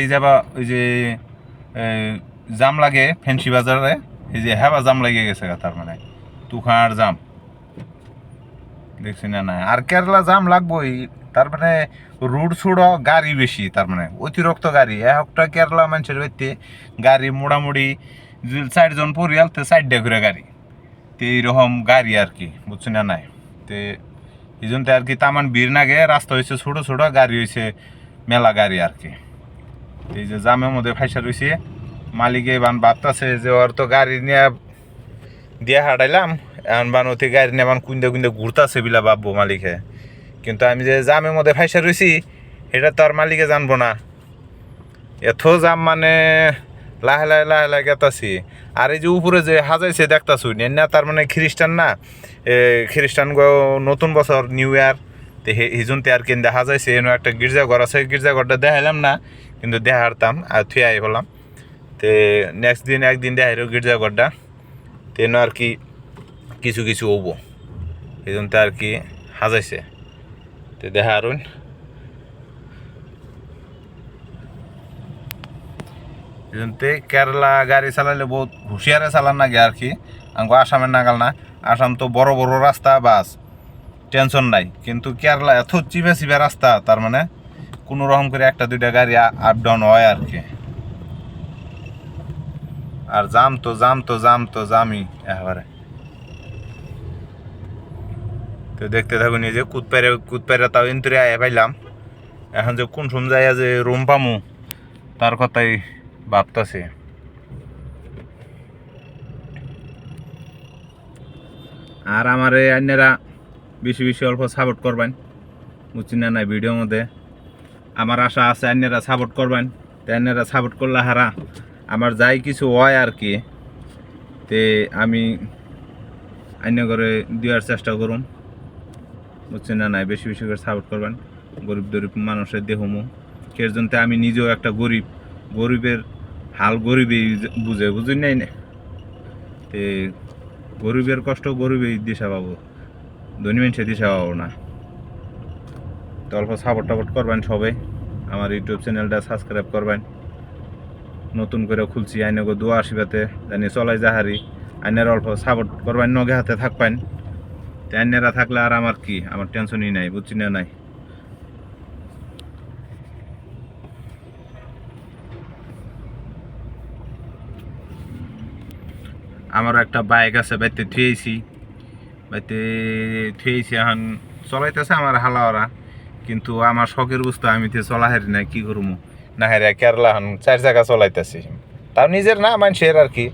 এই যাবা ওই যে জাম লাগে ফেন্সি বাজারে, এই যে হ্যাঁ জাম লেগে গেছে তার মানে তুখার জাম দেখছি না নাই। আর কেরালা জাম লাগবোই, তার মানে রোড ছুড়ো গাড়ি বেশি, তার মানে অতিরিক্ত গাড়ি একটা কেরালা মানুষের বাড়িতে গাড়ি মোটামুটি 4 জন পরিয়াল তো 4টা করে গাড়ি, তো এইরকম গাড়ি আর কি, বুঝছি না নাই। তো এই জন্য আর কি তামান ভিড় নাগে, রাস্তা হয়েছে ছোটো ছোটো, গাড়ি হয়েছে মেলা গাড়ি আর কি। এই যে জামের মধ্যে ফাইসা রয়েছে, মালিকে বান ভাবতেছে যে ওর তো গাড়ি নিয়ে দিয়ে হাঁটাইলাম, এখন বান ওতে গাড়ি নিয়ে বান কুন্দে কুন্দে ঘুরতেছে বিলা ভাববো মালিকে, কিন্তু আমি যে জামের মধ্যে ফাইসা রয়েছি এটা তো আর মালিকে জানবো না। এত জাম মানে লাহে লাহে লাহে লাহে গেতাছি। আর এই যে উপরে যে হাজাইছে দেখতাছু না, তার মানে খ্রিস্টান না, খ্রিস্টান নতুন বছর নিউ ইয়ার, তো হিজুনতে আর কেন দেখা যাইছে এনে একটা গির্জাঘর আছে, গির্জাঘরটা দেখাইলাম না কিন্তু দেখা হারতাম আর থুয়ে আই বললাম। তো নেক্সট দিন একদিন দেখাইল গির্জাঘরটা, তেন আর কি কিছু কিছু হবো, এই জন্য আর কি হাজাইছে। তো দেখা আরুন এজন্যে কেরালা গাড়ি চালাইলে বহুত হুঁশিয়ারে চালান লাগে আর কি, আমাকে আসামের নাগাল না। আসাম তো বড় বড় রাস্তা, বাস টেনশন নাই, কিন্তু কেরালা এত চিপে চিপে রাস্তা, তার মানে কোনো রকম করে একটা দুইটা গাড়ি আপ ডাউন হয় আর কি। আর জাম তো জাম তো জাম তো জামই একেবারে। তো দেখতে থাকুন, এই যে কুদপাইরে তাও ইন্তরে আয় পাইলাম, এখন যে কোন সময় যায় যে রুম পামু তার কথাই ভাবতেছে। আর আমারে অন্যরা বেশি বেশি অল্প সাপোর্ট করবেন, বুঝছি না নাই ভিডিওর মধ্যে। আমার আশা আছে অন্যরা সাপোর্ট করবেন, তো অন্যরা সাপোর্ট করলে হারা আমার যাই কিছু হয় আর কি, তে আমি অন্য করে দেওয়ার চেষ্টা করুম, বুঝছি না নাই। বেশি বেশি করে সাপোর্ট করবেন, গরিব গরিব মানুষের দেহমু কের জন্য আমি নিজেও একটা গরিব, গরিবের হাল গরিবই বুঝে, বুঝুন নাই না। তে গরিবের কষ্ট গরিবেই দিশা পাবো, ধনী মানুষের দিশা পাবো না। তো অল্প সাপোর্ট টাপোর্ট করবেন সবাই, আমার ইউটিউব চ্যানেলটা সাবস্ক্রাইব করবেন, নতুন করে খুলছি, আইনগো দোয়া আসিবাতে জানি চলাই যাহারি। আইনের অল্প সাপোর্ট করবেন, নগে হাতে থাকবেন, তো আইনেরা থাকলে আর আমার কি, আমার টেনশনই নাই, বুঝছি না নাই। আমারও একটা বাইক আছে, বাইতে থুয়েছি এখন চলাইতেছে আমার হালা ওরা, কিন্তু আমার শখের বস্তু আমি তো চলা হারি না, কি করবো না হারিয়া কেরালা এখন 4 চাকা চলাইতেছি, তাও নিজের না মানুষের আর কি।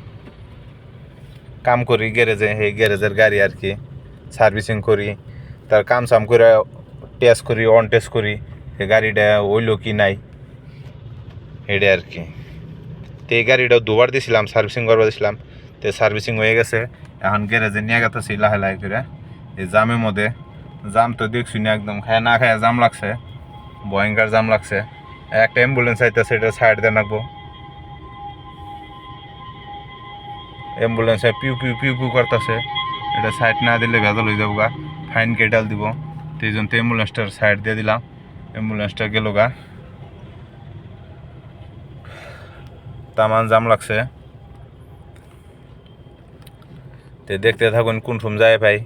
কাম করি গ্যারেজে, এই গ্যারেজের গাড়ি আর কি সার্ভিসিং করি, তার কাম সাম করে টেস্ট করি, অন টেস্ট করি এই গাড়িটা হইলো কি নাই এটা আর কি। তো এই গাড়িটা দুবার দিয়েছিলাম, সার্ভিসিং করবার দিয়েছিলাম, তো সার্ভিসিং হয়ে গেছে, এখন গ্যারেজে নিয়ে গেতেছি লাহে লাহে করে। এই জামের মধ্যে জাম তো দেখছি না, একদম খায় না খায় জাম লাগছে, ভয়ঙ্কর জাম লাগছে। একটা অ্যাম্বুলেন্স আইতেছে, এটা সাইড দিয়ে রাখবো, অ্যাম্বুলেন্সে পিউ পিউ পিউ পিউ করতেছে, এটা সাইড না দিলে ভেজাল হয়ে যাবো গা, ফাইন কেটাল দিব। তো এই জন্য অ্যাম্বুলেন্সটার সাইড দিয়ে দিলাম, অ্যাম্বুলেন্সটা গেল গা, তামান জাম লাগছে। তো দেখতে থাকুন কোন সময় যায় ভাই,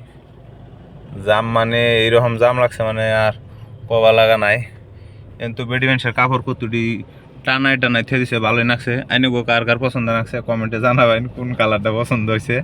জাম মানে এইরকম জাম লাগছে মানে আর কবা লাগা নাই। কিন্তু বেডি মানুষের কাপড় কতটি টানাই টানাই থে দিছে, ভালোই লাগছে। আইনে গো কার কার পছন্দ লাগছে কমেন্টে জানাবেন, কোন কালারটা পছন্দ হয়েছে।